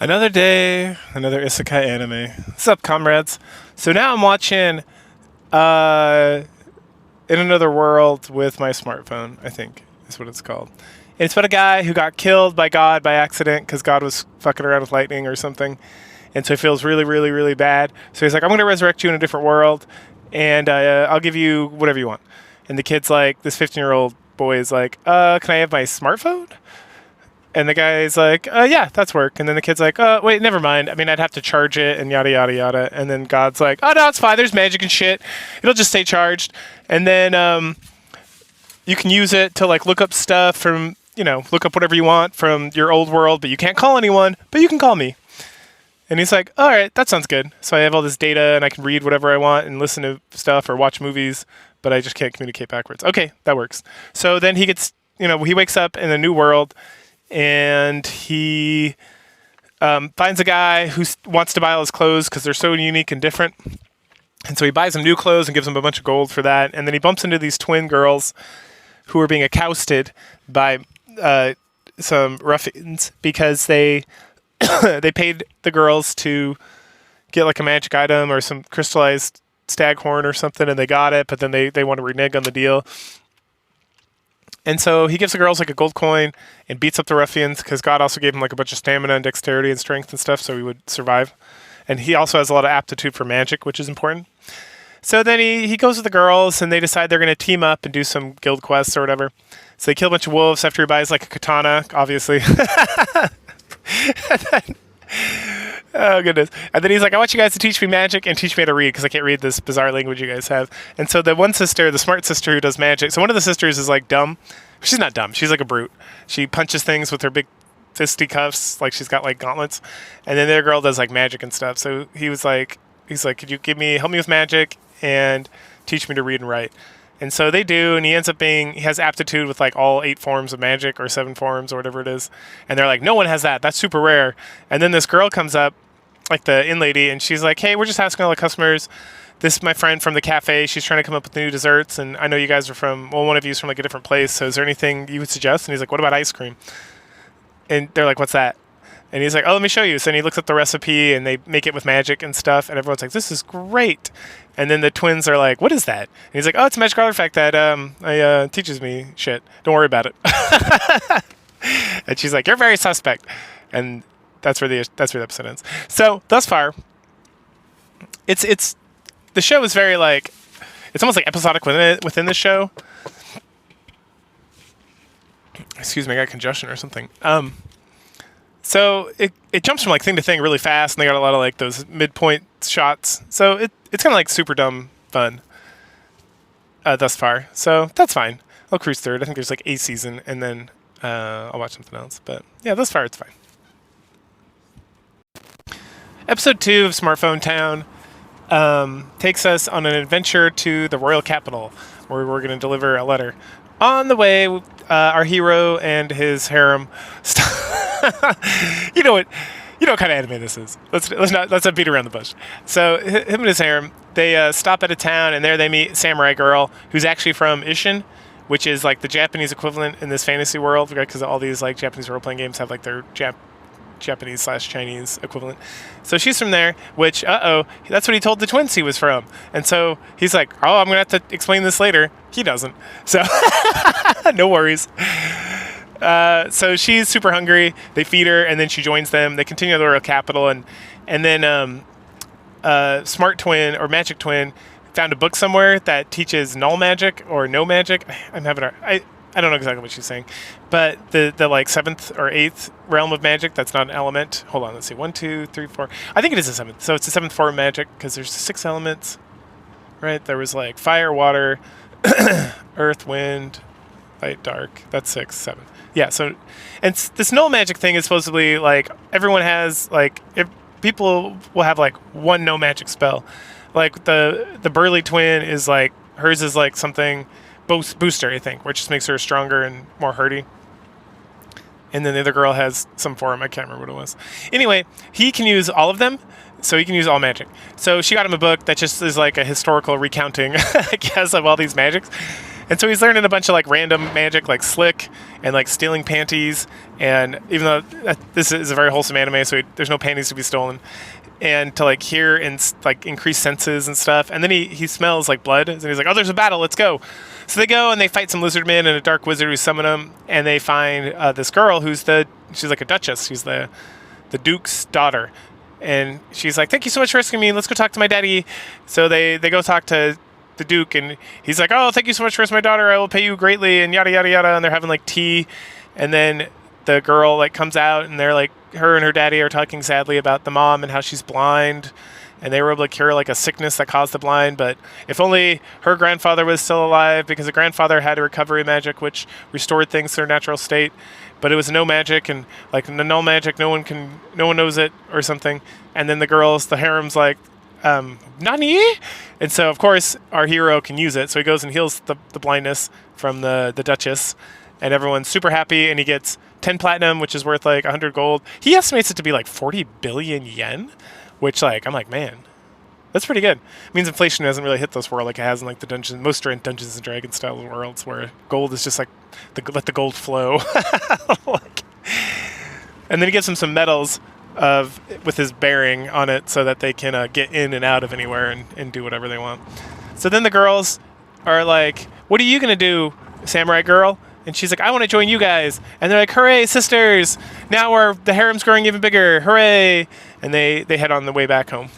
Another day, another isekai anime. What's up, comrades? So now I'm watching uh, In Another World with my smartphone, I think is what it's called. And it's about a guy who got killed by God by accident because God was fucking around with lightning or something. And so he feels really, really, really bad. So he's like, I'm going to resurrect you in a different world, and I'll give you whatever you want. And the kid's like, this 15-year-old boy is like, can I have my smartphone? And the guy's like, yeah, that's work. And then the kid's like, wait, never mind. I mean, I'd have to charge it and yada, yada, yada. And then God's like, oh, no, it's fine. There's magic and shit. It'll just stay charged. And then you can use it to, like, look up stuff from, look up whatever you want from your old world, but you can't call anyone, but you can call me. And he's like, all right, that sounds good. So I have all this data and I can read whatever I want and listen to stuff or watch movies, but I just can't communicate backwards. Okay, that works. So then he gets, he wakes up in a new world, and he finds a guy who wants to buy all his clothes because they're so unique and different. And so he buys him new clothes and gives him a bunch of gold for that. And then he bumps into these twin girls who are being accosted by some ruffians because they they paid the girls to get like a magic item or some crystallized staghorn or something, and they got it, but then they want to renege on the deal. And so he gives the girls like a gold coin and beats up the ruffians because God also gave him like a bunch of stamina and dexterity and strength and stuff, so he would survive. And he also has a lot of aptitude for magic, which is important. So then he goes with the girls, and they decide they're going to team up and do some guild quests or whatever. So they kill a bunch of wolves after he buys like a katana, obviously. Oh, goodness. And then he's like, I want you guys to teach me magic and teach me how to read because I can't read this bizarre language you guys have. And so the one sister, the smart sister who does magic, so one of the sisters is like dumb. She's not dumb. She's like a brute. She punches things with her big fisticuffs, like she's got like gauntlets. And then the other girl does like magic and stuff. So he's like, could you help me with magic and teach me to read and write? And so they do, and he has aptitude with like all 8 forms of magic or 7 forms or whatever it is. And they're like, no one has that. That's super rare. And then this girl comes up, like the inn lady, and she's like, hey, we're just asking all the customers. This is my friend from the cafe. She's trying to come up with new desserts, and I know you guys are one of you is from like a different place. So is there anything you would suggest? And he's like, what about ice cream? And they're like, what's that? And he's like, oh, let me show you. So then he looks at the recipe, and they make it with magic and stuff. And everyone's like, this is great. And then the twins are like, what is that? And he's like, oh, it's a magic artifact that teaches me shit. Don't worry about it. And she's like, you're very suspect. And that's where the episode ends. So thus far, it's the show is very like, it's almost like episodic within the show. Excuse me, I got congestion or something. So it jumps from like thing to thing really fast, and they got a lot of like those midpoint shots. So it's kind of like super dumb fun thus far. So that's fine. I'll cruise through it. I think there's like a season, and then I'll watch something else. But yeah, thus far it's fine. Episode 2 of Smartphone Town takes us on an adventure to the royal capital, where we're going to deliver a letter. On the way, our hero and his harem. You know what kind of anime this is. Let's not beat around the bush. So him and his harem, they stop at a town, and there they meet Samurai Girl, who's actually from Ishin, which is like the Japanese equivalent in this fantasy world, right? Because all these like Japanese role playing games have like their Japanese/Chinese equivalent. So she's from there, which, that's what he told the twins he was from. And so he's like, oh, I'm going to have to explain this later. He doesn't. So no worries. So she's super hungry. They feed her, and then she joins them. They continue to the royal capital, and then smart twin or magic twin found a book somewhere that teaches null magic or no magic. I don't know exactly what she's saying, but the like 7th or 8th realm of magic that's not an element. Hold on, let's see. 1, 2, 3, 4. I think it is a 7th. So it's the 7th form of magic because there's 6 elements, right? There was like fire, water, earth, wind, light, dark. That's 6, 7. Yeah. So, and this null magic thing is supposedly like everyone has like people will have like one no magic spell. Like the burly twin is like hers is like something. Booster, I think, which just makes her stronger and more hardy. And then the other girl has some form. I can't remember what it was. Anyway, he can use all of them, so he can use all magic. So she got him a book that just is like a historical recounting, I guess, of all these magics. And so he's learning a bunch of like random magic, like slick and like stealing panties. And even though this is a very wholesome anime, so there's no panties to be stolen. And to like hear and like increase senses and stuff. And then he smells like blood, and he's like, "Oh, there's a battle. Let's go." So they go and they fight some lizard men and a dark wizard who summon them. And they find this girl she's like a duchess. She's the duke's daughter. And she's like, "Thank you so much for rescuing me. Let's go talk to my daddy." So they go talk to the duke, and he's like, "Oh, thank you so much for rescuing my daughter. I will pay you greatly," and yada yada yada. And they're having like tea, and then the girl like comes out, and they're like, her and her daddy are talking sadly about the mom and how she's blind, and they were able to cure like a sickness that caused the blind, but if only her grandfather was still alive, because the grandfather had a recovery magic which restored things to their natural state, but it was no magic, and like null magic, no one knows it or something. And then the harem's like, Nani? And so of course our hero can use it, so he goes and heals the blindness from the duchess, and everyone's super happy, and he gets 10 platinum, which is worth like 100 gold. He estimates it to be like 40 billion yen, which like, I'm like, man, that's pretty good. It means inflation hasn't really hit this world like it has in like the most Dungeons and Dragons style worlds, where gold is just like, let the gold flow. Like, and then he gives him some medals with his bearing on it so that they can get in and out of anywhere and do whatever they want. So then the girls are like, "What are you going to do, samurai girl?" And she's like, "I want to join you guys." And they're like, "Hooray, sisters! Now the harem's growing even bigger. Hooray!" And they head on the way back home.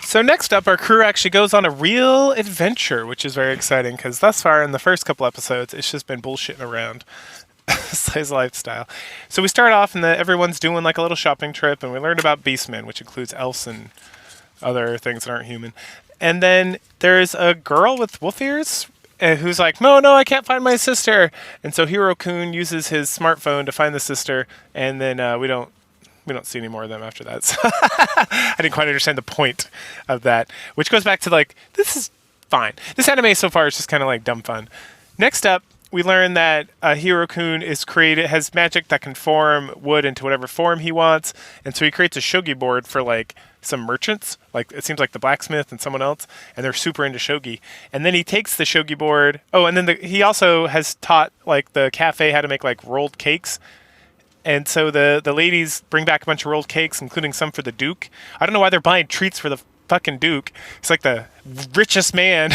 So next up, our crew actually goes on a real adventure, which is very exciting, because thus far in the first couple episodes, it's just been bullshitting around. His lifestyle. So we start off and everyone's doing like a little shopping trip, and we learn about beastmen, which includes elves and other things that aren't human. And then there's a girl with wolf ears who's like, no, I can't find my sister. And so Hiro-kun uses his smartphone to find the sister, and then we don't see any more of them after that. So I didn't quite understand the point of that, which goes back to like, this is fine. This anime so far is just kind of like dumb fun. Next up, we learn that Hiro-kun has magic that can form wood into whatever form he wants, and so he creates a shogi board for like some merchants, like it seems like the blacksmith and someone else, and they're super into shogi. And then he takes the shogi board. Oh, and then he also has taught like the cafe how to make like rolled cakes. And so the ladies bring back a bunch of rolled cakes, including some for the Duke. I don't know why they're buying treats for the fucking Duke. He's like the richest man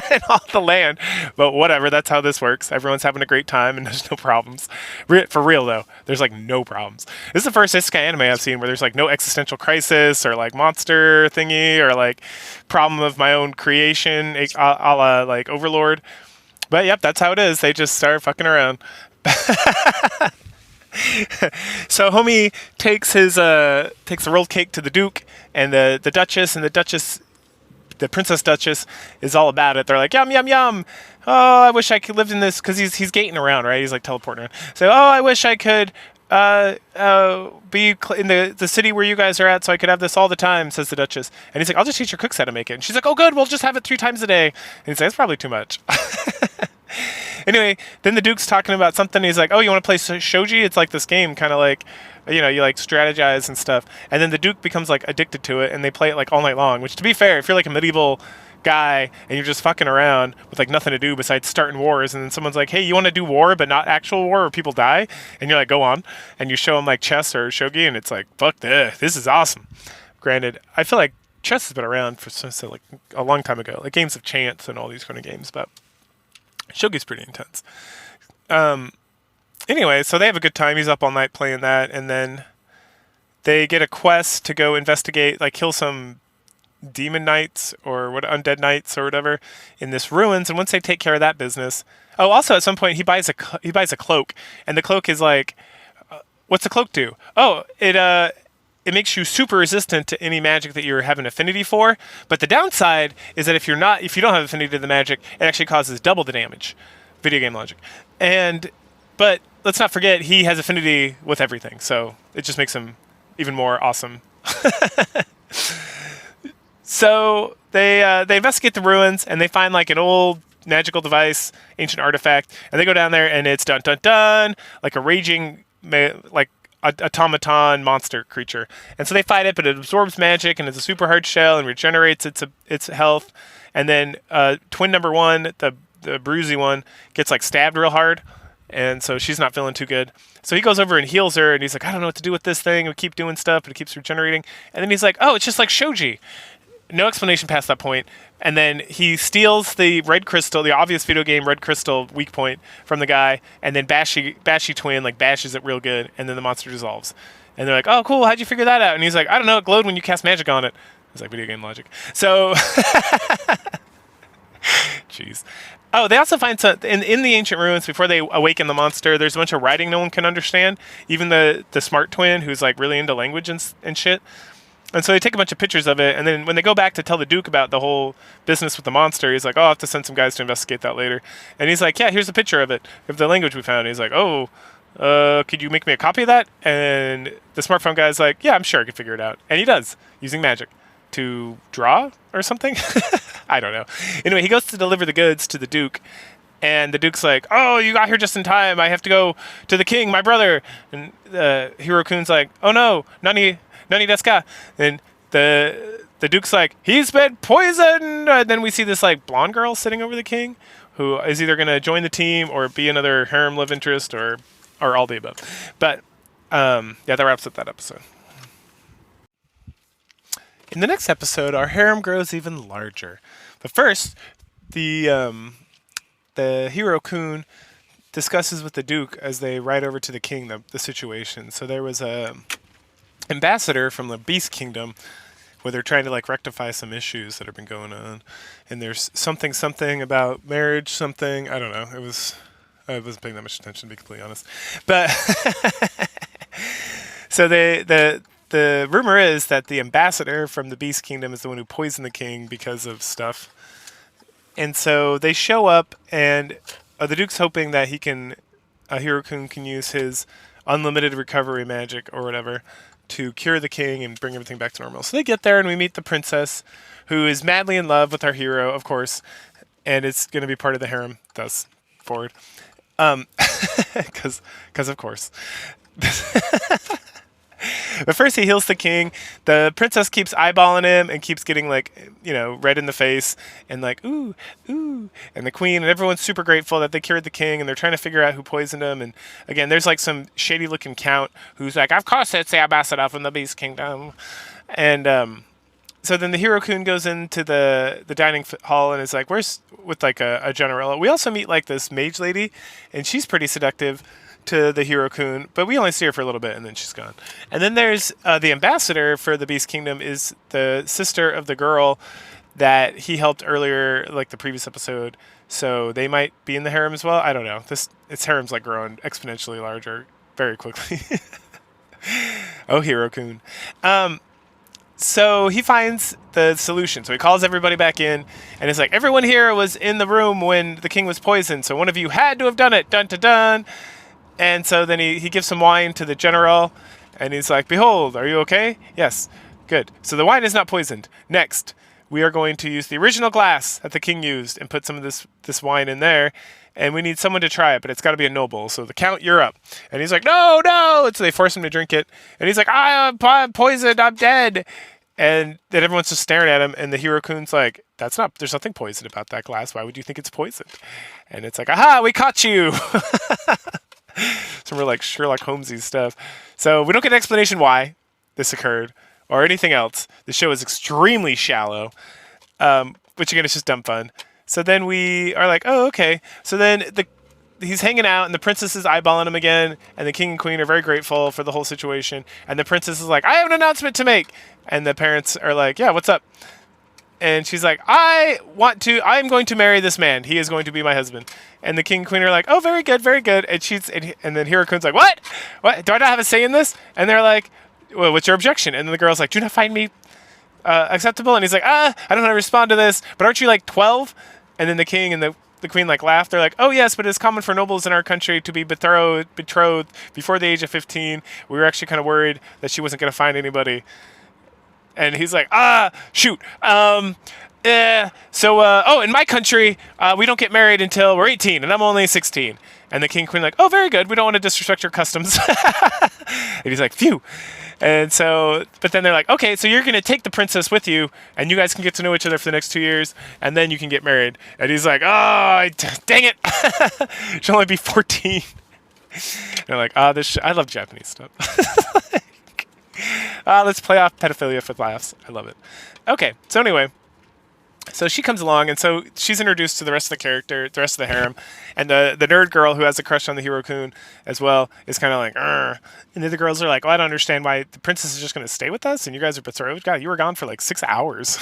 in all the land. But whatever, that's how this works. Everyone's having a great time and there's no problems. For real though, there's like no problems. This is the first isekai anime I've seen where there's like no existential crisis or like monster thingy or like problem of my own creation, a la like Overlord. But yep, that's how it is. They just start fucking around. So homie takes the rolled cake to the Duke and the Duchess, and the Princess Duchess is all about it. They're like, yum yum yum. Oh, I wish I could live in this, because he's gating around, right? He's like teleporting around. So, oh, I wish I could be in the city where you guys are at, so I could have this all the time, says the Duchess. And he's like, I'll just teach your cooks how to make it. And she's like, oh good, we'll just have it 3 times a day. And he's like, that's probably too much. Anyway, then the Duke's talking about something. He's like, oh, you want to play shogi? It's like this game, kind of like, you like strategize and stuff. And then the Duke becomes like addicted to it, and they play it like all night long, which, to be fair, if you're like a medieval guy and you're just fucking around with like nothing to do besides starting wars, and then someone's like, hey, you want to do war but not actual war where people die? And you're like, go on. And you show them like chess or shogi, and it's like, fuck this is awesome. Granted, I feel like chess has been around for so like a long time ago, like games of chance and all these kind of games, but shogi's pretty intense. Anyway, so they have a good time. He's up all night playing that, and then they get a quest to go investigate, like kill some demon knights or undead knights or whatever in this ruins. And once they take care of that business, oh, also at some point he buys a cloak, and the cloak is like, what's the cloak do? Oh, it makes you super resistant to any magic that you have an affinity for. But the downside is that if you don't have affinity to the magic, it actually causes double the damage. Video game logic. But let's not forget, he has affinity with everything, so it just makes him even more awesome. So they investigate the ruins, and they find like an old magical device, ancient artifact, and they go down there, and it's dun dun dun, like a raging like automaton monster creature. And so they fight it, but it absorbs magic and it's a super hard shell and regenerates its health. And then twin number one, the bruisey one, gets like stabbed real hard. And so she's not feeling too good. So he goes over and heals her, and he's like, I don't know what to do with this thing. We keep doing stuff, but it keeps regenerating. And then he's like, oh, it's just like Shoji. No explanation past that point. And then he steals the red crystal, the obvious video game red crystal weak point from the guy, and then Bashy Twin like bashes it real good, and then the monster dissolves. And they're like, oh, cool, how'd you figure that out? And he's like, I don't know, it glowed when you cast magic on it. It's like video game logic. So, jeez. Oh, they also find some in the ancient ruins before they awaken the monster. There's a bunch of writing no one can understand, even the smart twin who's like really into language and shit. And so they take a bunch of pictures of it, and then when they go back to tell the Duke about the whole business with the monster, he's like, oh, I'll have to send some guys to investigate that later. And he's like, yeah, here's a picture of it, of the language we found. And he's like, oh, could you make me a copy of that? And the smartphone guy's like, yeah, I'm sure I could figure it out. And he does, using magic. To draw or something? I don't know. Anyway, he goes to deliver the goods to the Duke, and the Duke's like, oh, you got here just in time. I have to go to the king, my brother. And Hiro-kun's like, oh no, nani desu ka? And the Duke's like, he's been poisoned. And then we see this like blonde girl sitting over the king, who is either going to join the team or be another harem love interest or all the above. But yeah, that wraps up that episode. In the next episode, our harem grows even larger. But first, the Hiro-kun discusses with the Duke as they ride over to the king the situation. So there was a ambassador from the Beast Kingdom where they're trying to like rectify some issues that have been going on. And there's something about marriage, something. I don't know. I wasn't paying that much attention, to be completely honest. But so the rumor is that the ambassador from the Beast Kingdom is the one who poisoned the king because of stuff. And so they show up, and the Duke's hoping that Hiro-kun can use his unlimited recovery magic or whatever to cure the king and bring everything back to normal. So they get there, and we meet the princess, who is madly in love with our hero, of course, and it's going to be part of the harem, thus forward. Because of course. But first he heals the king. The princess keeps eyeballing him and keeps getting like, red in the face and like, ooh. And the queen and everyone's super grateful that they cured the king, and they're trying to figure out who poisoned him. And again, there's like some shady looking count who's like, of course it's the ambassador from the Beast Kingdom. And so then the Hiro-kun goes into the dining hall and is like, where's with like a general. We also meet like this mage lady, and she's pretty seductive to the Hiro-kun, but we only see her for a little bit and then she's gone. And then there's the ambassador for the Beast Kingdom is the sister of the girl that he helped earlier, like the previous episode. So they might be in the harem as well. I don't know. Its harem's like growing exponentially larger very quickly. Oh, Hiro-kun. So he finds the solution. So he calls everybody back in, and it's like, everyone here was in the room when the king was poisoned, so one of you had to have done it. Dun dun dun. And so then he gives some wine to the general, and he's like, behold, are you okay? Yes. Good. So the wine is not poisoned. Next, we are going to use the original glass that the king used and put some of this wine in there, and we need someone to try it, but it's got to be a noble. So the count, you're up. And he's like, no. And so they force him to drink it, and he's like, I'm poisoned, I'm dead. And then everyone's just staring at him, and the Hiro-kun's like, there's nothing poisoned about that glass. Why would you think it's poisoned? And it's like, aha, we caught you. Some real like Sherlock Holmesy stuff. So we don't get an explanation why this occurred or anything else. The show is extremely shallow, which again is just dumb fun. So then we are like, oh, okay. So then he's hanging out, and the princess is eyeballing him again, and the king and queen are very grateful for the whole situation. And the princess is like, I have an announcement to make. And the parents are like, yeah, what's up? And she's like, I'm going to marry this man. He is going to be my husband. And the king and queen are like, oh, very good, very good. And then Hiro-kun's like, what? Do I not have a say in this? And they're like, well, what's your objection? And then the girl's like, do you not find me acceptable? And he's like, I don't know how to respond to this, but aren't you like 12? And then the king and the queen like laugh. They're like, oh yes, but it's common for nobles in our country to be betrothed before the age of 15. We were actually kind of worried that she wasn't going to find anybody. And he's like, shoot. So in my country, we don't get married until we're 18, and I'm only 16. And the king and queen are like, oh, very good. We don't want to disrespect your customs. And he's like, phew. And so, but then they're like, okay, so you're going to take the princess with you, and you guys can get to know each other for the next 2 years, and then you can get married. And he's like, oh, dang it. She'll only be 14. And they're like, I love Japanese stuff. Let's play off pedophilia with laughs. I love it. Okay, so anyway. So she comes along, and so she's introduced to the rest of the rest of the harem, and the nerd girl who has a crush on the Hiro-kun as well is kind of like, Arr. And the other girls are like, well, I don't understand why the princess is just going to stay with us, and you guys are betrothed. God, you were gone for like 6 hours.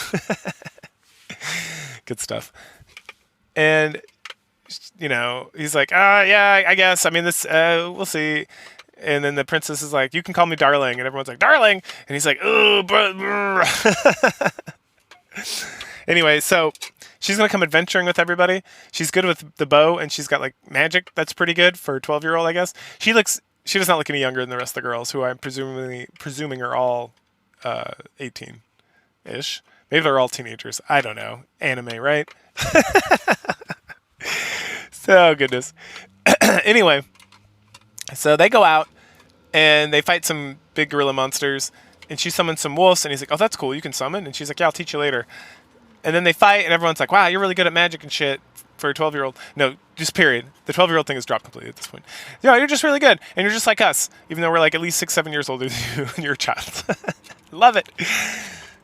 Good stuff. And he's like, yeah, I guess. I mean, we'll see. And then the princess is like, you can call me darling, and everyone's like, darling, and he's like, oh, Anyway, so she's going to come adventuring with everybody. She's good with the bow, and she's got, like, magic that's pretty good for a 12-year-old, I guess. She does not look any younger than the rest of the girls, who I'm presuming are all 18-ish. Maybe they're all teenagers. I don't know. Anime, right? So, goodness. Anyway, so they go out, and they fight some big gorilla monsters, and she summons some wolves, and he's like, oh, that's cool. You can summon? And she's like, yeah, I'll teach you later. And then they fight, and everyone's like, wow, you're really good at magic and shit for a 12-year-old. No, just period. The 12-year-old thing has dropped completely at this point. Yeah, you're just really good, and you're just like us, even though we're like at least 6-7 years older than you, and you're a child. Love it.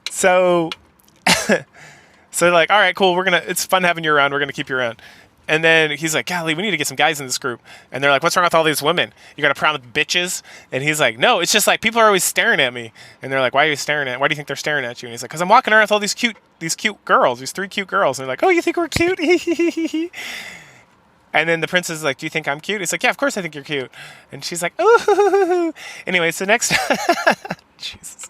So they're like, all right, cool, it's fun having you around, we're going to keep you around. And then he's like, golly, we need to get some guys in this group. And they're like, what's wrong with all these women? You got a problem with bitches? And he's like, no, it's just like people are always staring at me. And they're like, why do you think they're staring at you? And he's like, because I'm walking around with all these cute girls, these 3 cute girls. And they're like, oh, you think we're cute? And then the princess is like, do you think I'm cute? He's like, yeah, of course I think you're cute. And she's like, ooh. Anyway, so next Jesus.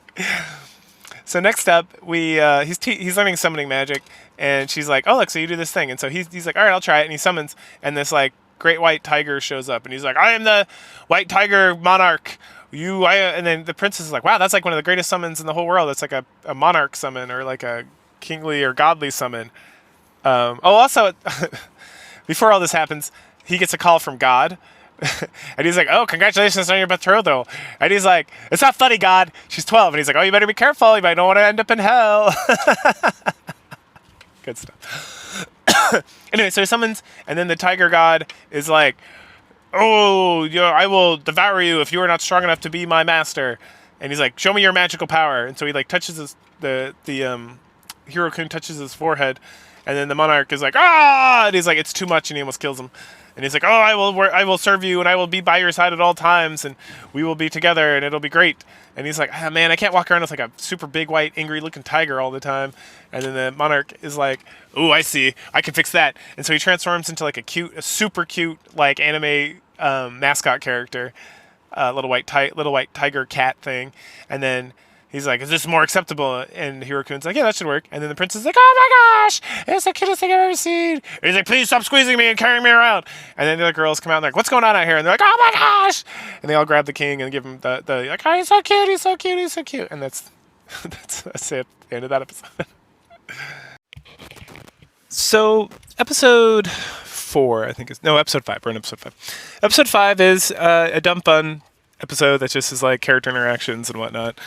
So next up, he's learning summoning magic, and she's like, "Oh, look, so you do this thing." And so he's like, "All right, I'll try it." And he summons, and this like great white tiger shows up, and he's like, "I am the white tiger monarch." And then the princess is like, "Wow, that's like one of the greatest summons in the whole world. It's like a monarch summon or like a kingly or godly summon." Also, before all this happens, he gets a call from God. And he's like, oh, congratulations on your betrothal. And he's like, it's not funny, God. She's 12. And he's like, oh, you better be careful. You might don't want to end up in hell. Good stuff. Anyway, so he summons, and then the tiger god is like, oh, I will devour you if you are not strong enough to be my master. And he's like, show me your magical power. And so he like touches the Hiro-kun touches his forehead, and then the monarch is like, ah! And he's like, it's too much, and he almost kills him. And he's like, oh, I will serve you, and I will be by your side at all times, and we will be together, and it'll be great. And he's like, ah, man, I can't walk around with like a super big, white, angry-looking tiger all the time. And then the monarch is like, oh, I see, I can fix that. And so he transforms into like a super cute, like anime mascot character, little white tiger cat thing. And then he's like, is this more acceptable? And Hiro-kun's like, yeah, that should work. And then the princess is like, oh my gosh, it's the cutest thing I've ever seen. And he's like, please stop squeezing me and carrying me around. And then the other girls come out and they're like, what's going on out here? And they're like, oh my gosh. And they all grab the king and give him the like, oh, he's so cute, he's so cute, he's so cute. And that's it. The end of that episode. So episode 4, I think episode 5. We're in episode 5. Episode 5 is a dumb fun episode that just is like character interactions and whatnot.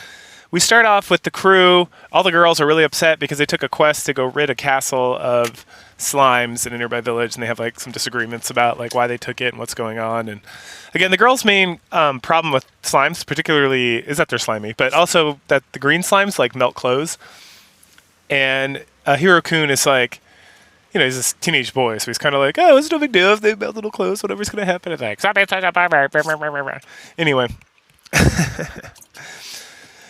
We start off with the crew. All the girls are really upset because they took a quest to go rid a castle of slimes in a nearby village, and they have like some disagreements about like why they took it and what's going on. And again, the girls' main problem with slimes, particularly, is that they're slimy, but also that the green slimes like melt clothes. And Hiro-kun is like, he's this teenage boy, so he's kind of like, oh, it's no big deal if they melt little clothes, whatever's going to happen. It's like, anyway.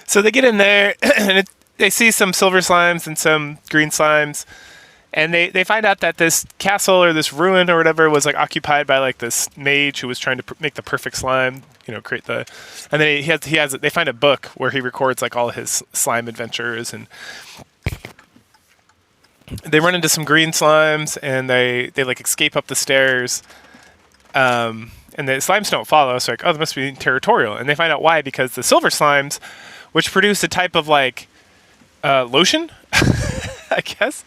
So they get in there, and they see some silver slimes and some green slimes, and they find out that this castle or this ruin or whatever was like occupied by like this mage who was trying to make the perfect slime, create the. And then they find a book where he records like all his slime adventures, and they run into some green slimes, and they like escape up the stairs. And the slimes don't follow, so like, oh, they must be territorial, and they find out why, because the silver slimes, which produce a type of like lotion, I guess,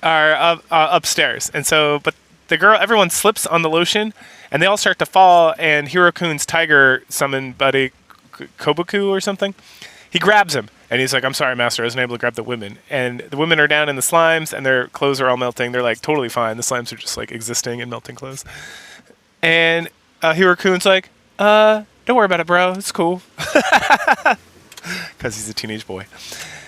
are upstairs. And so, but everyone slips on the lotion, and they all start to fall. And Hirokun's tiger summoned buddy, Kobuku or something, he grabs him, and he's like, "I'm sorry, master, I wasn't able to grab the women." And the women are down in the slimes, and their clothes are all melting. They're like totally fine. The slimes are just like existing in melting clothes. And Hirokun's like, don't worry about it, bro. It's cool," because he's a teenage boy.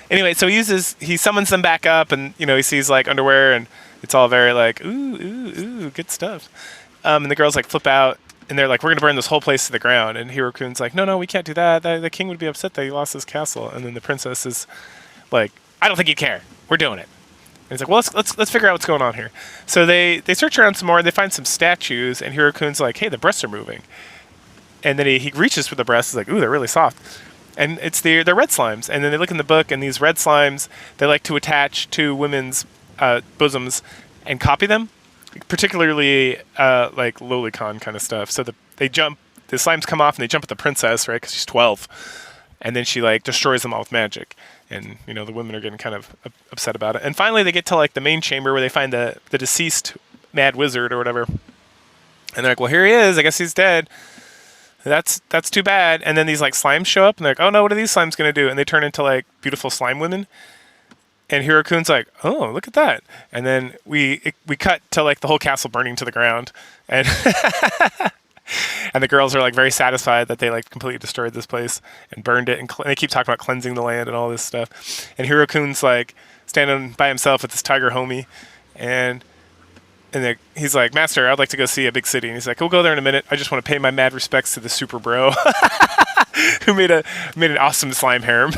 Anyway, so he summons them back up, and he sees like underwear, and it's all very like ooh ooh ooh good stuff. And the girls like flip out, and they're like, "We're gonna burn this whole place to the ground." And Hirokun's like, "No, we can't do that. The king would be upset that he lost his castle." And then the princess is like, "I don't think he'd care. We're doing it." And he's like, "Well, let's figure out what's going on here." So they search around some more. They find some statues, and Hirokun's like, "Hey, the breasts are moving." And then he reaches for the breasts. He's like, "Ooh, they're really soft." And they're red slimes. And then they look in the book, and these red slimes, they like to attach to women's bosoms and copy them, particularly like lolicon kind of stuff. So the slimes come off, and they jump at the princess, right, because she's 12. And then she like destroys them all with magic. And the women are getting kind of upset about it. And finally, they get to like the main chamber where they find the deceased mad wizard or whatever. And they're like, "Well, here he is. I guess he's dead. That's too bad." And then these like slimes show up, and they're like, "Oh no, what are these slimes gonna do?" And they turn into like beautiful slime women. And Hirokun's like, "Oh, look at that!" And then we cut to like the whole castle burning to the ground, and and the girls are like very satisfied that they like completely destroyed this place and burned it, and they keep talking about cleansing the land and all this stuff. And Hirokun's like standing by himself with his tiger homie, and he's like, "Master, I'd like to go see a big city." And he's like, "We'll go there in a minute. I just want to pay my mad respects to the super bro who made an awesome slime harem."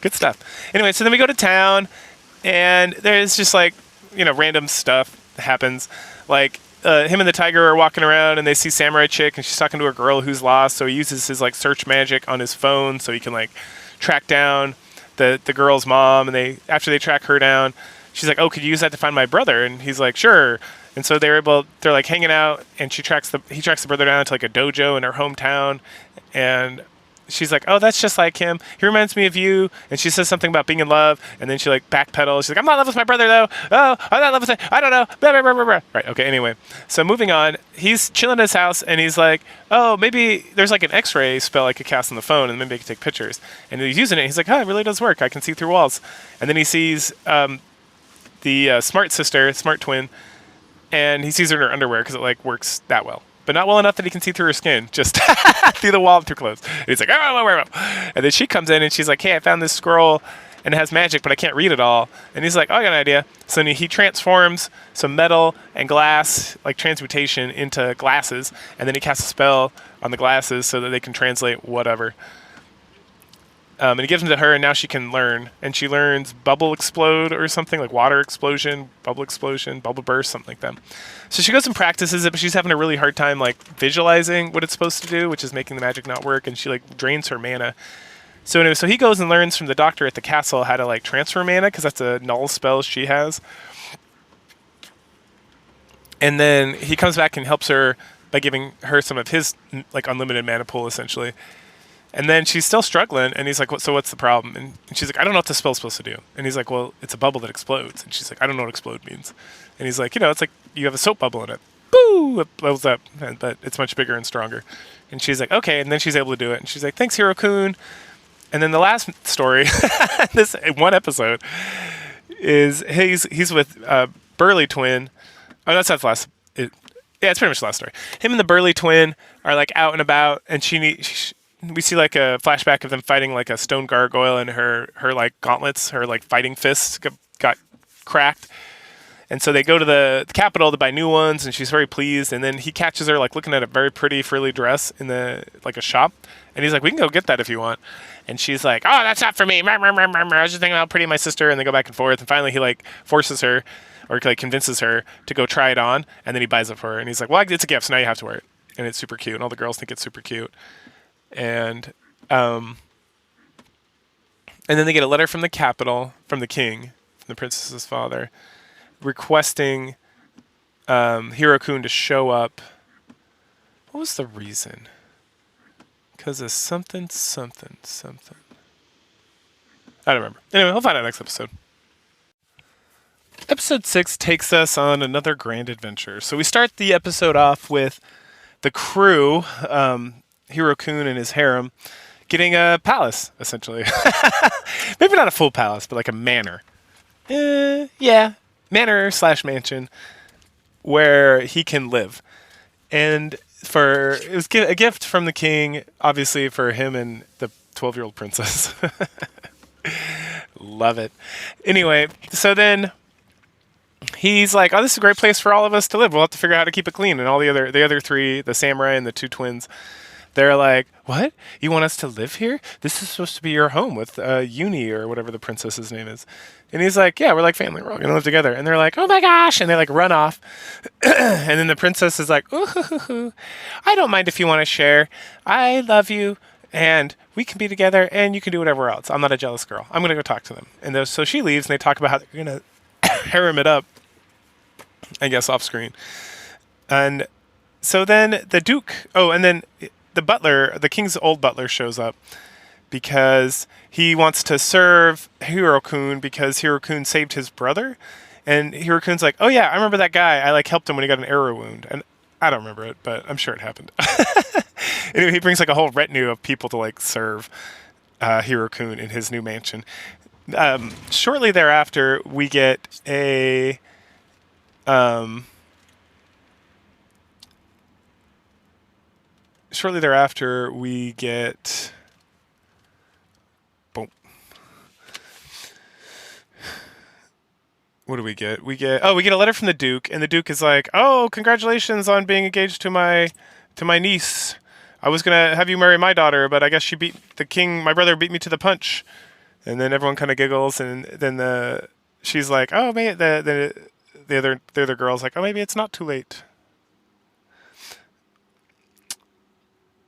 Good stuff. Anyway, so then we go to town, and there's just like random stuff that happens. Like him and the tiger are walking around, and they see Samurai Chick, and she's talking to a girl who's lost. So he uses his like search magic on his phone, so he can like track down the girl's mom. And after they track her down, she's like, "Oh, could you use that to find my brother?" And he's like, "Sure." And so they're like hanging out, and he tracks the brother down to like a dojo in her hometown, and she's like, "Oh, that's just like him. He reminds me of you." And she says something about being in love, and then she like backpedals. She's like, "I'm not in love with my brother though. Oh, I'm not in love with him. I don't know." Blah, blah, blah, blah, blah. Right. Okay. Anyway, so moving on, he's chilling at his house, and he's like, "Oh, maybe there's like an X-ray spell I could cast on the phone, and maybe I could take pictures." And he's using it. He's like, "Oh, it really does work. I can see through walls." And then he sees the smart twin, and he sees her in her underwear because it like works that well, but not well enough that he can see through her skin, just through the wall through clothes. And he's like, "Oh." And then she comes in, and she's like, "Hey, I found this scroll, and it has magic, but I can't read it all." And he's like, "Oh, I got an idea." So then he transforms some metal and glass, like transmutation, into glasses, and then he casts a spell on the glasses so that they can translate whatever. And he gives them to her, and now she can learn. And she learns bubble explode or something, like water explosion, bubble burst, something like that. So she goes and practices it, but she's having a really hard time like visualizing what it's supposed to do, which is making the magic not work, and she like drains her mana. So anyway, so he goes and learns from the doctor at the castle how to like transfer mana, because that's a null spell she has. And then he comes back and helps her by giving her some of his like unlimited mana pool, essentially. And then she's still struggling, and he's like, "So what's the problem?" And she's like, "I don't know what this spell's supposed to do." And he's like, "Well, it's a bubble that explodes." And she's like, "I don't know what explode means." And he's like, "It's like you have a soap bubble in it. Boo! It blows up, but it's much bigger and stronger." And she's like, "Okay." And then she's able to do it. And she's like, "Thanks, Hirokun." And then the last story, this one episode, is he's with Burly Twin. Oh, that's not the last. Yeah, it's pretty much the last story. Him and the Burly Twin are like out and about, and we see like a flashback of them fighting like a stone gargoyle, and her like gauntlets, her like fighting fists got cracked. And so they go to the capital to buy new ones, and she's very pleased. And then he catches her like looking at a very pretty frilly dress in like a shop, and he's like, "We can go get that if you want." And she's like, "Oh, that's not for me. I was just thinking about how pretty my sister." And they go back and forth, and finally he like forces her, or like convinces her to go try it on, and then he buys it for her. And he's like, "Well, it's a gift, so now you have to wear it." And it's super cute, and all the girls think it's super cute. And then they get a letter from the capital, from the king, from the princess's father, requesting Hirokun to show up. What was the reason? Because of something. I don't remember. Anyway, we'll find out next episode. Episode 6 takes us on another grand adventure. So we start the episode off with the crew, Hiro-kun and his harem, getting a palace, essentially. Maybe not a full palace, but like a manor. Yeah, manor/mansion where he can live. And it was a gift from the king, obviously for him and the 12-year-old princess. Love it. Anyway, so then he's like, oh, this is a great place for all of us to live. We'll have to figure out how to keep it clean. And all the other three, the samurai and the two twins, they're like, what? You want us to live here? This is supposed to be your home with Uni or whatever the princess's name is. And he's like, yeah, we're like family. We're all going to live together. And they're like, oh my gosh. And they like run off. And then the princess is like, ooh, I don't mind if you want to share. I love you. And we can be together and you can do whatever else. I'm not a jealous girl. I'm going to go talk to them. And so she leaves and they talk about how they're going to harem it up, I guess, off screen. And so then the Duke, and then the butler, the king's old butler shows up because he wants to serve Hiro-kun because Hiro-kun saved his brother. And Hiro-kun's like, oh yeah, I remember that guy. I like helped him when he got an arrow wound. And I don't remember it, but I'm sure it happened. Anyway, he brings like a whole retinue of people to like serve Hiro-kun in his new mansion. Shortly thereafter, we get a boom. What do we get? We get a letter from the Duke, and the Duke is like, oh, congratulations on being engaged to my niece. I was gonna have you marry my daughter, but I guess she beat the king. My brother beat me to the punch. And then everyone kind of giggles, and then she's like, oh, maybe the other girl's like, oh, maybe it's not too late.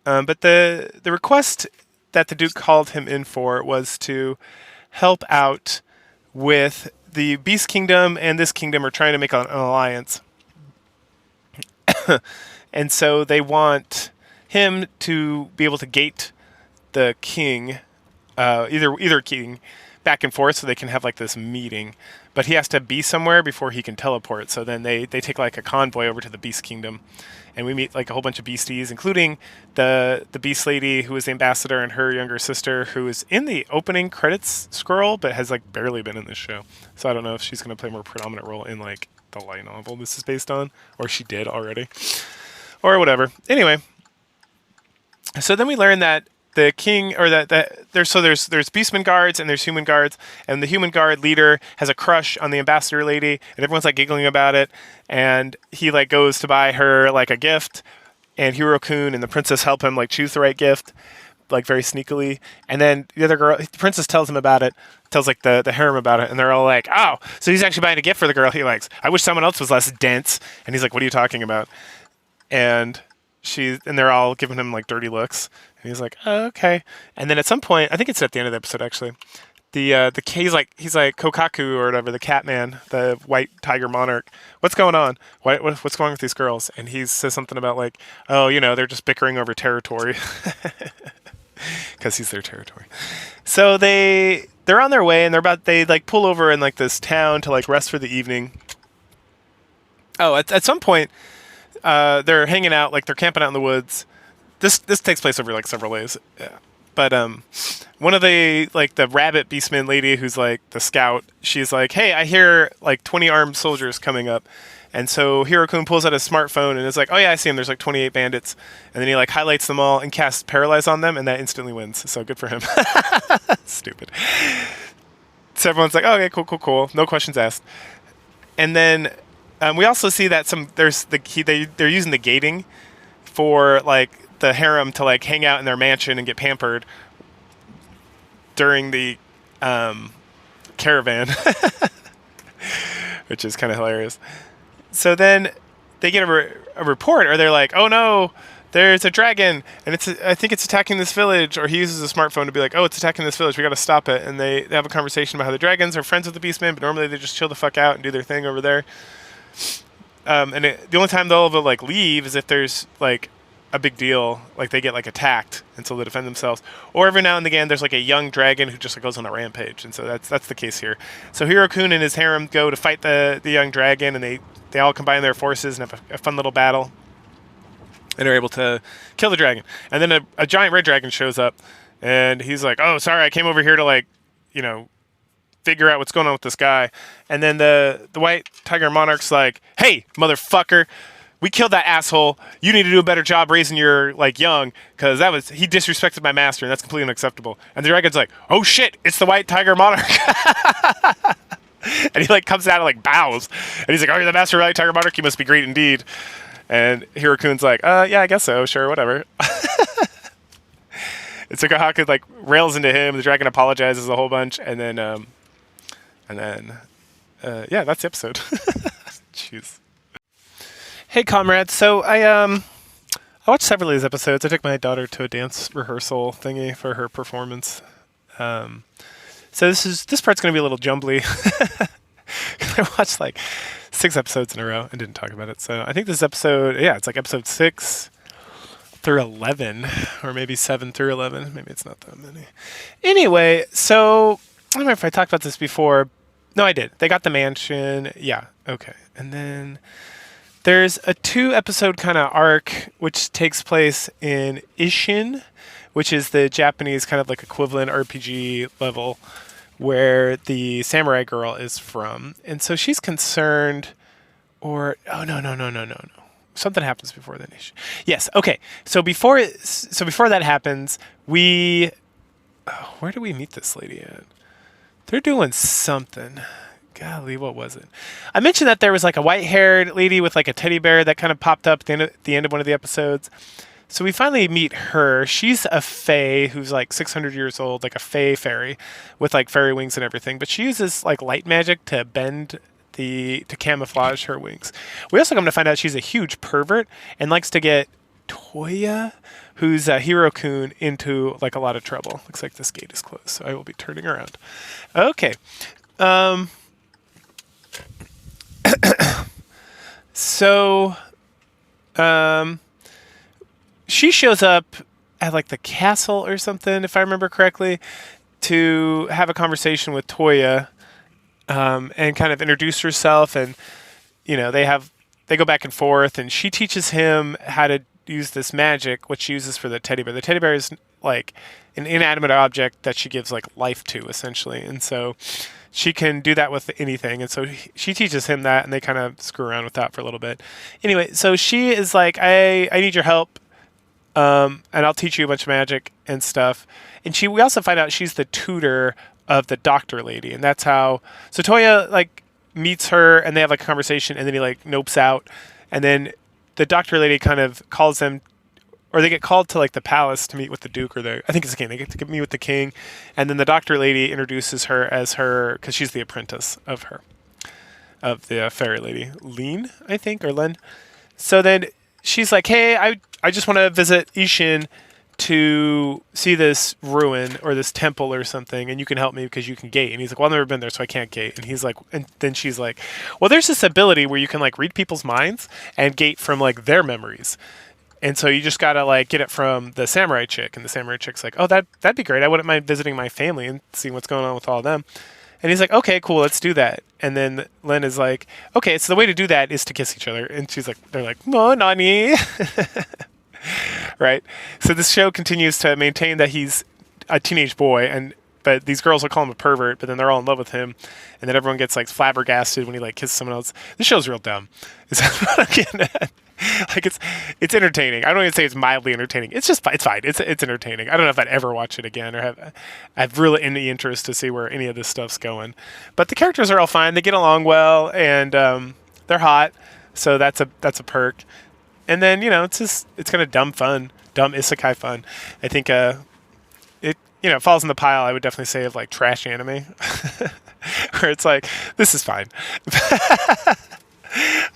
But the request that the Duke called him in for was to help out with the Beast Kingdom and this kingdom are trying to make an alliance. And so they want him to be able to gate the king, either king, back and forth so they can have like this meeting. But he has to be somewhere before he can teleport. So then they take like a convoy over to the Beast Kingdom. And we meet like a whole bunch of beasties, including the Beast Lady, who is the ambassador, and her younger sister, who is in the opening credits scroll, but has like barely been in this show. So I don't know if she's going to play a more predominant role in like the light novel this is based on, or she did already, or whatever. Anyway, so then we learn that the king, or that there's beastmen guards and there's human guards, and the human guard leader has a crush on the ambassador lady, and everyone's like giggling about it, and he like goes to buy her like a gift, and Hiro-kun and the princess help him like choose the right gift, like very sneakily, and then the other girl, the princess tells him about it, tells like the harem about it, and they're all like, oh, so he's actually buying a gift for the girl he likes. I wish someone else was less dense. And he's like, what are you talking about? And they're all giving him like dirty looks. And he's like, oh, okay. And then at some point, I think it's at the end of the episode actually, he's like Kokaku or whatever, the cat man, the white tiger monarch. What's going on? What's going on with these girls? And he says something about like, oh, they're just bickering over territory, because he's their territory. So they're on their way, and they like pull over in like this town to like rest for the evening. Oh, at some point, they're hanging out, like they're camping out in the woods. This takes place over like several days. Yeah. But one of the rabbit beastman lady, who's like the scout, she's like, hey, I hear like 20 armed soldiers coming up. And so Hiro-kun pulls out his smartphone and is like, oh yeah, I see him. There's like 28 bandits. And then he like highlights them all and casts Paralyze on them, and that instantly wins. So good for him. Stupid. So everyone's like, oh, okay, cool. No questions asked. And then we also see that they're using the gating for like the harem to like hang out in their mansion and get pampered during the caravan, which is kind of hilarious. So then they get a report, or they're like, oh no, there's a dragon, and I think it's attacking this village. Or he uses a smartphone to be like, oh, it's attacking this village, we gotta stop it. And they have a conversation about how the dragons are friends with the beastmen, but normally they just chill the fuck out and do their thing over there. The only time they'll ever like leave is if there's like a big deal. Like they get like attacked, and so they defend themselves. Or every now and again, there's like a young dragon who just like, goes on a rampage, and so that's the case here. So Hiro-kun and his harem go to fight the young dragon, and they all combine their forces and have a fun little battle, and are able to kill the dragon. And then a giant red dragon shows up, and he's like, "Oh, sorry, I came over here to like, you know, figure out what's going on with this guy." And then the white tiger monarch's like, "Hey, motherfucker, we killed that asshole. You need to do a better job raising your like young, because he disrespected my master, and that's completely unacceptable." And the dragon's like, "Oh shit, it's the white tiger monarch." And he like comes out and like bows, and he's like, "Oh, you're the master of the white tiger monarch. You must be great indeed." And Hiro-kun's like, "Yeah, I guess so. Sure, whatever." And so Kohaku like rails into him. The dragon apologizes a whole bunch, and then yeah, that's the episode. Jeez. Hey, comrades. So I watched several of these episodes. I took my daughter to a dance rehearsal thingy for her performance. So this part's gonna be a little jumbly. I watched like 6 episodes in a row and didn't talk about it. So I think this episode, yeah, it's like episode 6 through 11, or maybe 7 through 11. Maybe it's not that many. Anyway, so I don't remember if I talked about this before. No, I did. They got the mansion. Yeah, okay. And then there's a 2-episode kind of arc which takes place in Ishin, which is the Japanese kind of like equivalent RPG level where the samurai girl is from. And so she's concerned, or oh no. Something happens before then. Yes, okay. So before that happens, where do we meet this lady at? They're doing something. Golly, what was it? I mentioned that there was like a white-haired lady with like a teddy bear that kind of popped up at the end of one of the episodes. So we finally meet her. She's a fae who's like 600 years old, like a fae fairy with like fairy wings and everything. But she uses like light magic to to camouflage her wings. We also come to find out she's a huge pervert and likes to get Toya, who's Hiro-kun, into like a lot of trouble. Looks like this gate is closed, so I will be turning around. Okay. So, she shows up at like the castle or something, if I remember correctly, to have a conversation with Toya, and kind of introduce herself. And you know, they go back and forth, and she teaches him how to use this magic, which she uses for the teddy bear. The teddy bear is like an inanimate object that she gives like life to, essentially, and so she can do that with anything. And so she teaches him that, and they kind of screw around with that for a little bit. Anyway, so she is like, I need your help, and I'll teach you a bunch of magic and stuff. And we also find out she's the tutor of the doctor lady, and that's how. So Toya like meets her, and they have like a conversation, and then he like nopes out, and then the doctor lady kind of calls them, or they get called to like the palace to meet with the duke, or I think it's the king. They get to meet with the king, and then the doctor lady introduces her as because she's the apprentice of the fairy lady, Leen, I think, or Len. So then she's like, "Hey, I just want to visit Ishin to see this ruin or this temple or something, and you can help me because you can gate." And he's like, "Well, I've never been there, so I can't gate." And he's like, and then she's like, "Well, there's this ability where you can like read people's minds and gate from like their memories. And so you just gotta like get it from the samurai chick." And the samurai chick's like, "Oh, that'd be great. I wouldn't mind visiting my family and seeing what's going on with all of them." And he's like, "Okay, cool, let's do that." And then Len is like, "Okay, so the way to do that is to kiss each other." And they're like, "No, nani." Right? So this show continues to maintain that he's a teenage boy, but these girls will call him a pervert, but then they're all in love with him, and then everyone gets like flabbergasted when he like kisses someone else. This show's real dumb. Is that what I'm getting at? Like it's entertaining. I don't even say it's mildly entertaining. It's just it's fine. It's entertaining. I don't know if I'd ever watch it again or have really any interest to see where any of this stuff's going. But the characters are all fine. They get along well, and they're hot, so that's a perk. And then it's kind of dumb isekai fun. I think it falls in the pile. I would definitely say of like trash anime, where it's like this is fine.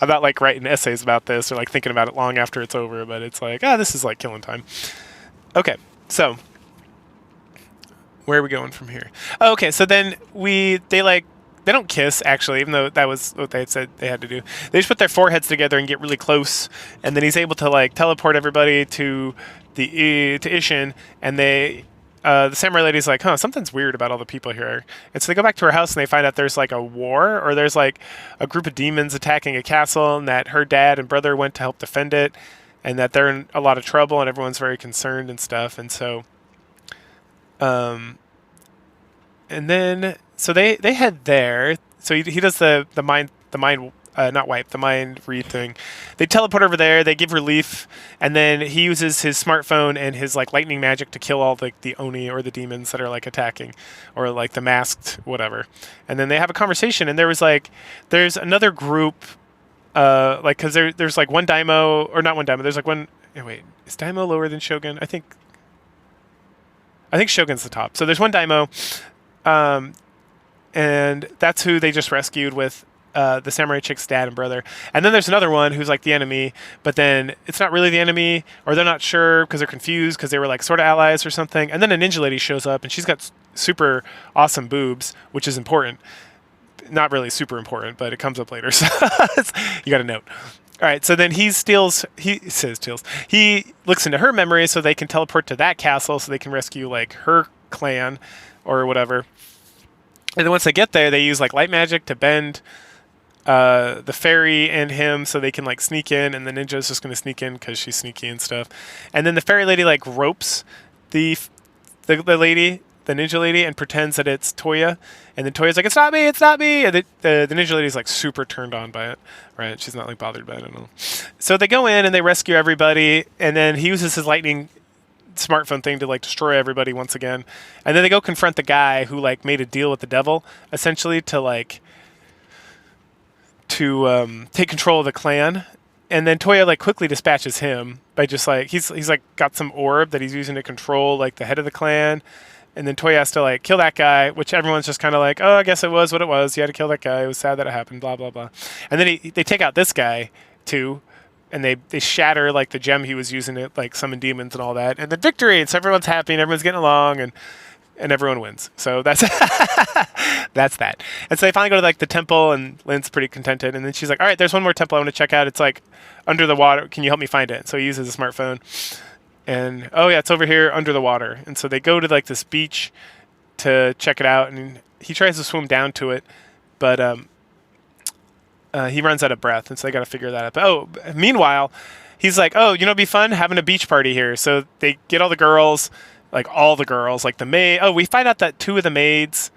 I'm not like writing essays about this or like thinking about it long after it's over, but it's like, this is like killing time. Okay, so where are we going from here? Oh, okay, so then they like They don't kiss, actually, even though that was what they had said they had to do. They just put their foreheads together and get really close, and then he's able to like teleport everybody to to Ishin, and the samurai lady's like, huh, something's weird about all the people here. And so they go back to her house and they find out there's like a war, or there's like a group of demons attacking a castle, and that her dad and brother went to help defend it, and that they're in a lot of trouble, and everyone's very concerned and stuff. And so, and then so they head there. So he does the mind not wipe, the mind read thing. They teleport over there. They give relief, and then he uses his smartphone and his like lightning magic to kill all the oni or the demons that are like attacking, or like the masked whatever. And then they have a conversation. And there's another group, like because there's like one daimyo, or not one daimyo. There's like one. Wait, is daimyo lower than shogun? I think shogun's the top. So there's one daimyo, and that's who they just rescued with the samurai chick's dad and brother. And then there's another one who's like the enemy, but then it's not really the enemy, or they're not sure because they're confused because they were like sort of allies or something. And then a ninja lady shows up, and she's got super awesome boobs, which is important. Not really super important, but it comes up later, so you got to note. All right, so then he looks into her memory so they can teleport to that castle so they can rescue like her clan or whatever. And then once they get there, they use like light magic to bend the fairy and him so they can like sneak in, and the ninja is just going to sneak in because she's sneaky and stuff. And then the fairy lady like ropes the lady, the ninja lady, and pretends that it's Toya, and then Toya's like, it's not me, and the ninja lady's like super turned on by it, right? She's not like bothered by it at all. So they go in and they rescue everybody, and then he uses his lightning smartphone thing to like destroy everybody once again. And then they go confront the guy who like made a deal with the devil, essentially, to take control of the clan. And then Toya like quickly dispatches him by just like he's like got some orb that he's using to control like the head of the clan. And then Toya has to like kill that guy, which everyone's just kind of like, oh, I guess it was what it was. You had to kill that guy. It was sad that it happened, blah, blah, blah. And then they take out this guy, too, and they shatter like the gem he was using to like summon demons and all that. And then victory! And so everyone's happy and everyone's getting along, and everyone wins. So that's that's that. And so they finally go to like the temple, and Lynn's pretty contented. And then she's like, all right, there's one more temple I want to check out. It's like under the water. Can you help me find it? So he uses a smartphone. And oh yeah, it's over here under the water. And so they go to like this beach to check it out, and he tries to swim down to it, but he runs out of breath, and so they got to figure that out. But, meanwhile, he's like, oh, it'd be fun having a beach party here. So they get all the girls, like the maid. Oh, we find out that two of the maids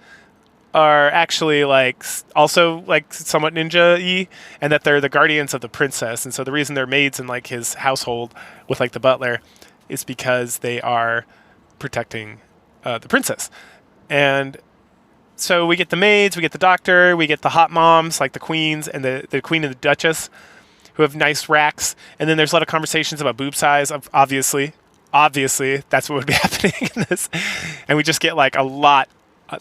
are actually like also like somewhat ninja-y, and that they're the guardians of the princess. And so the reason they're maids in like his household with like the butler is because they are protecting the princess. And so we get the maids, we get the doctor, we get the hot moms, like the queens and the queen and the duchess, who have nice racks. And then there's a lot of conversations about boob size, obviously, that's what would be happening in this. And we just get like a lot,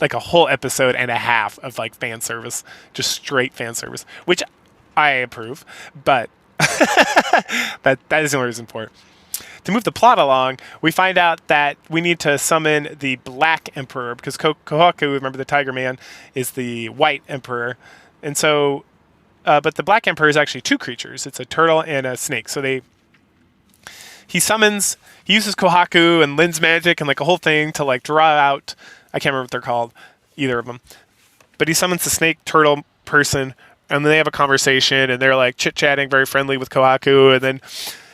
like a whole episode and a half of like fan service, just straight fan service, which I approve, but that is the only reason for it. To move the plot along, we find out that we need to summon the Black Emperor, because Kohaku, remember the Tiger Man, is the White Emperor. And so, but the Black Emperor is actually two creatures. It's a turtle and a snake. So he uses Kohaku and Lynn's magic and like a whole thing to like draw out, I can't remember what they're called, either of them. But he summons the snake turtle person, and then they have a conversation, and they're like chit-chatting, very friendly with Kohaku, and then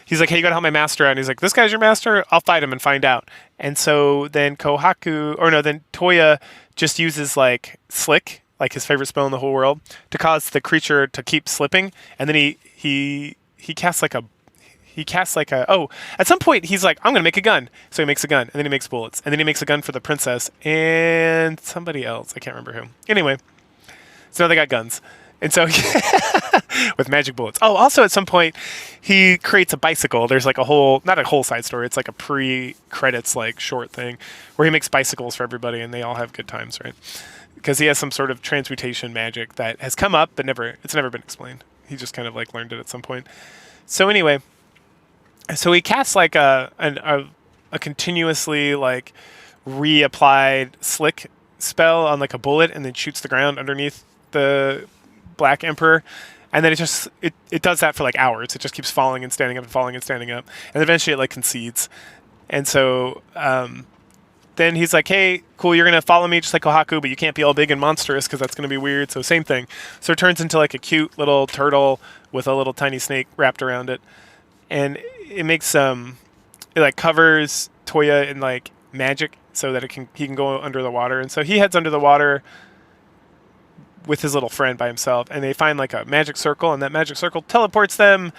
he's like, hey, you gotta help my master out. And he's like, this guy's your master? I'll fight him and find out. And so then Toya just uses like Slick, like his favorite spell in the whole world, to cause the creature to keep slipping. And then he casts like at some point he's like, I'm gonna make a gun. So he makes a gun, and then he makes bullets. And then he makes a gun for the princess and somebody else. I can't remember who. Anyway, so now they got guns. And so, with magic bullets. Oh, also at some point, he creates a bicycle. There's like not a whole side story. It's like a pre-credits like short thing where he makes bicycles for everybody, and they all have good times, right? Because he has some sort of transmutation magic that has come up, but it's never been explained. He just kind of like learned it at some point. So anyway, so he casts like a continuously like reapplied Slick spell on like a bullet, and then shoots the ground underneath the Black Emperor. And then it does that for like hours. It just keeps falling and standing up and falling and standing up. And eventually it like concedes. And so then he's like, hey, cool, you're going to follow me just like Kohaku, but you can't be all big and monstrous because that's going to be weird. So same thing. So it turns into like a cute little turtle with a little tiny snake wrapped around it. And it makes it like covers Toya in like magic so that he can go under the water. And so he heads under the water with his little friend by himself, and they find like a magic circle, and that magic circle teleports them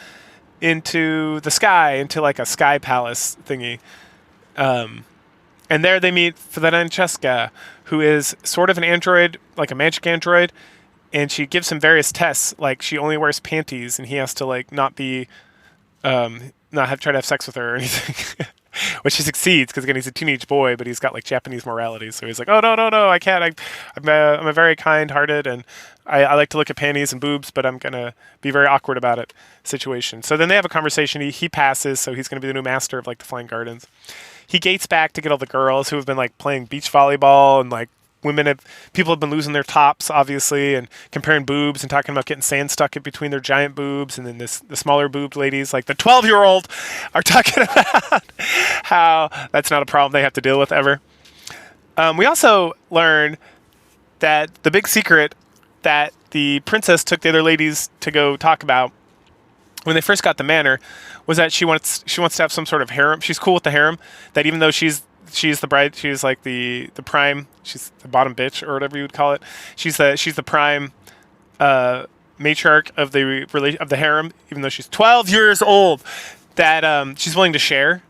into the sky, into like a sky palace thingy. And there they meet Francesca, who is sort of an android, like a magic android, and she gives him various tests, like she only wears panties, and he has to like not try to have sex with her or anything. Which he succeeds because again he's a teenage boy, but he's got like Japanese morality. So he's like, oh no, I can't. I'm a very kind-hearted, and I like to look at panties and boobs, but I'm gonna be very awkward about it. Situation. So then they have a conversation. He passes, so he's gonna be the new master of like the Flying Gardens. He gates back to get all the girls who have been like playing beach volleyball, and like people have been losing their tops, obviously, and comparing boobs and talking about getting sand stuck in between their giant boobs, and then the smaller boobed ladies, like the 12-year-old, are talking about how that's not a problem they have to deal with ever. We also learn that the big secret that the princess took the other ladies to go talk about when they first got the manor was that she wants to have some sort of harem. She's cool with the harem, that even though she's the bride, she's like the prime, she's the bottom bitch or whatever you would call it. She's the prime matriarch of the harem, even though she's 12 years old. That she's willing to share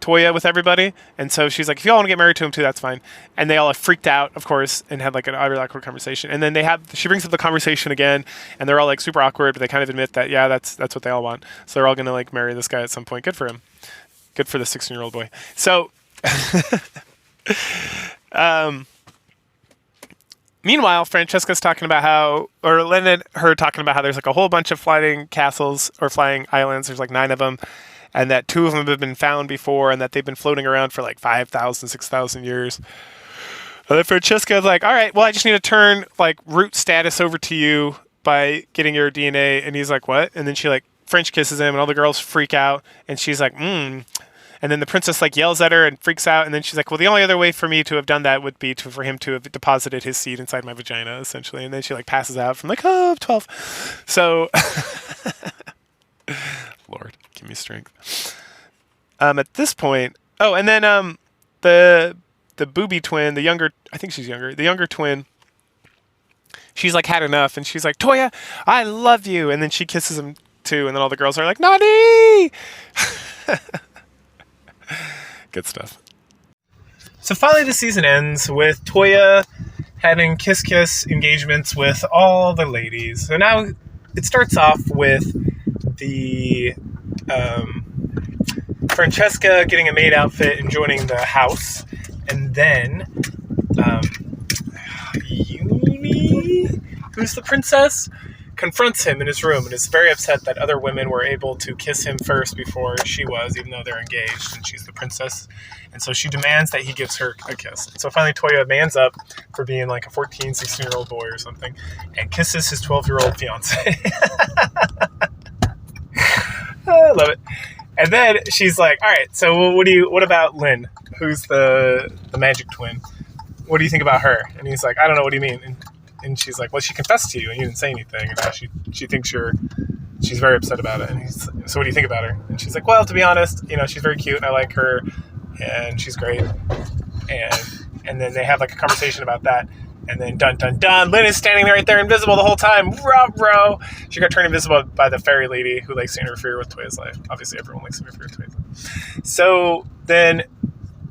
Toya with everybody, and so she's like, if you all want to get married to him too, that's fine. And they all have freaked out, of course, and had like an utterly awkward conversation. And then she brings up the conversation again, and they're all like super awkward, but they kind of admit that that's what they all want. So they're all gonna like marry this guy at some point. Good for him. Good for the 16-year-old boy. So. Meanwhile, Francesca's talking about her talking about how there's like a whole bunch of flying castles or flying islands. There's like 9 of them, and that 2 of them have been found before, and that they've been floating around for like 5,000, 6,000 years. And then Francesca's like, all right, well, I just need to turn like root status over to you by getting your DNA. And he's like, what? And then she like French kisses him, and all the girls freak out, and she's like, And then the princess like yells at her and freaks out. And then she's like, well, the only other way for me to have done that would be for him to have deposited his seed inside my vagina, essentially. And then she like passes out from like, 12. So, Lord, give me strength. At this point, and then the booby twin, I think she's younger, the younger twin, she's like had enough. And she's like, Toya, I love you. And then she kisses him too. And then all the girls are like, Nani! Good stuff. So finally the season ends with Toya having kiss engagements with all the ladies. So now it starts off with the Francesca getting a maid outfit and joining the house. And then Yumi, who's the princess, confronts him in his room and is very upset that other women were able to kiss him first before she was, even though they're engaged and she's the princess. And so she demands that he gives her a kiss. And so finally Toya mans up for being like a 14, 16-year-old boy or something and kisses his 12-year-old fiance. I love it. And then she's like, all right, so what about Lynn, who's the magic twin? What do you think about her? And he's like, I don't know, what do you mean? And she's like, well, she confessed to you and you didn't say anything. And now she thinks she's very upset about it. And he's like, so what do you think about her? And she's like, well, to be honest, she's very cute and I like her and she's great. And then they have like a conversation about that. And then dun, dun, dun, Lynn is standing right there invisible the whole time. Ruh-roh. She got turned invisible by the fairy lady who likes to interfere with Toya's life. Obviously, everyone likes to interfere with Toya's life. So then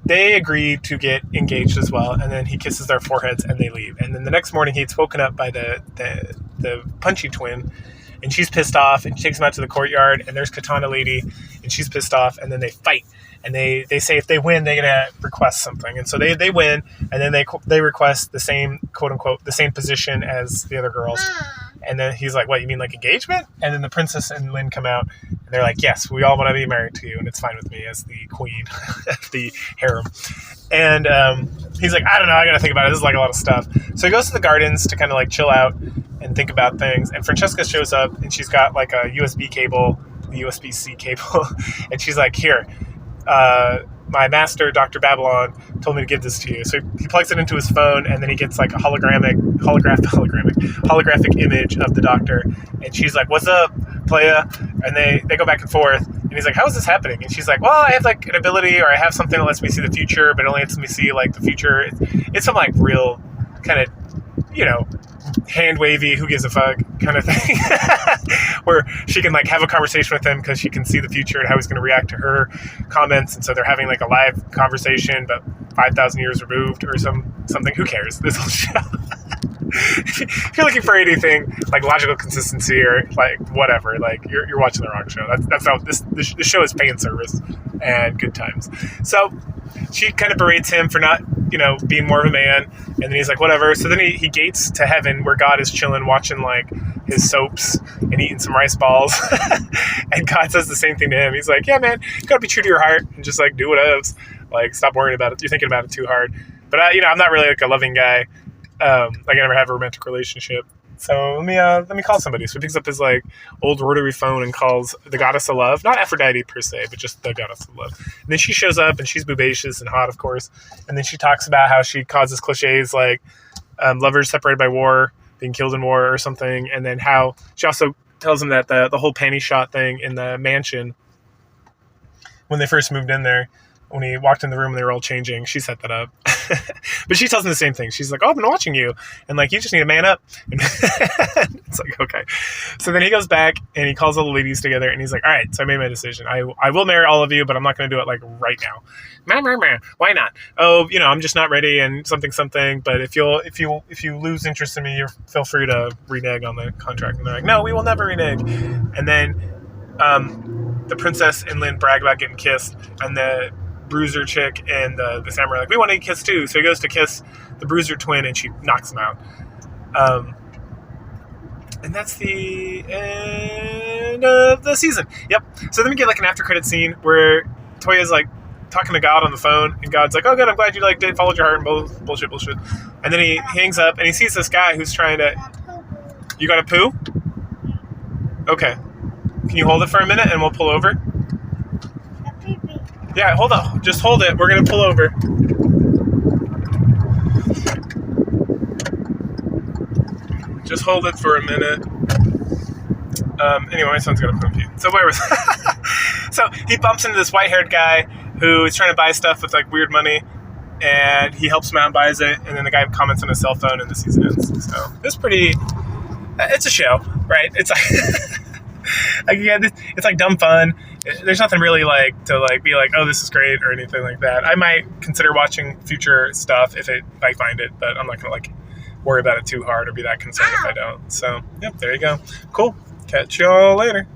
they agree to get engaged as well, and then he kisses their foreheads and they leave. And then the next morning he's woken up by the punchy twin, and she's pissed off, and she takes him out to the courtyard, and there's Katana Lady, and she's pissed off, and then they fight. And they say if they win, they're going to request something. And so they win, and then they request the same, quote-unquote, the same position as the other girls. And then he's like, what, you mean like engagement? And then the princess and Lynn come out, and they're like, yes, we all want to be married to you, and it's fine with me as the queen of the harem. And he's like, I don't know, I got to think about it. This is like a lot of stuff. So he goes to the gardens to kind of like chill out, and think about things. And Francesca shows up, and she's got like a USB cable, the USB-C cable, and she's like, "Here, my master, Dr. Babylon, told me to give this to you." So he plugs it into his phone, and then he gets like a holographic image of the Doctor. And she's like, "What's up, playa?" And they go back and forth. And he's like, "How is this happening?" And she's like, "Well, I have like an ability, or I have something that lets me see the future, but it only lets me see like the future." It's some like real kind of, hand wavy, who gives a fuck kind of thing, where she can like have a conversation with him because she can see the future and how he's going to react to her comments. And so they're having like a live conversation, but 5,000 years removed or something. Who cares? This whole show. If you're looking for anything like logical consistency or like whatever, like you're watching the wrong show. That's how this show is fan service and good times. So she kind of berates him for not, being more of a man. And then he's like, whatever. So then he gates to heaven where God is chilling, watching like his soaps and eating some rice balls. And God says the same thing to him. He's like, yeah, man, you gotta be true to your heart and just like do what else. Like, stop worrying about it. You're thinking about it too hard. But I'm not really like a loving guy. Like I never have a romantic relationship. So let me call somebody. So he picks up his like old rotary phone and calls the goddess of love, not Aphrodite per se, but just the goddess of love. And then she shows up and she's boobacious and hot, of course. And then she talks about how she causes cliches like lovers separated by war, being killed in war or something. And then how she also tells him that the whole panty shot thing in the mansion when they first moved in there, when he walked in the room and they were all changing, she set that up. But she tells him the same thing. She's like, "Oh, I've been watching you. And like, you just need to man up." And it's like, okay. So then he goes back and he calls all the ladies together and he's like, "All right, so I made my decision. I will marry all of you, but I'm not going to do it like right now." Why not? "Oh, I'm just not ready and something. But if you lose interest in me, you feel free to renege on the contract." And they're like, "No, we will never renege." And then the princess and Lynn brag about getting kissed, and the bruiser chick and the samurai are like, "We want to get kissed too." So he goes to kiss the bruiser twin and she knocks him out. And that's the end of the season. Yep. So then we get like an after credit scene where Toya's like talking to God on the phone, and God's like, "Oh, good, I'm glad you followed your heart," and bullshit. And then he hangs up and he sees this guy who's trying to... You got a poo? Okay. Can you hold it for a minute and we'll pull over? Yeah, hold on. Just hold it. We're going to pull over. Just hold it for a minute. Anyway, my son's going to poop you. So where was So he bumps into this white-haired guy who is trying to buy stuff with like weird money, and he helps him out and buys it, and then the guy comments on his cell phone and the season ends. So it's pretty... It's a show, right? It's like... it's like dumb fun. There's nothing really like to like be like, "Oh, this is great," or anything like that. I might consider watching future stuff if I find it, but I'm not gonna like worry about it too hard or be that concerned if I don't. So, yep, there you go. Cool. Catch y'all later.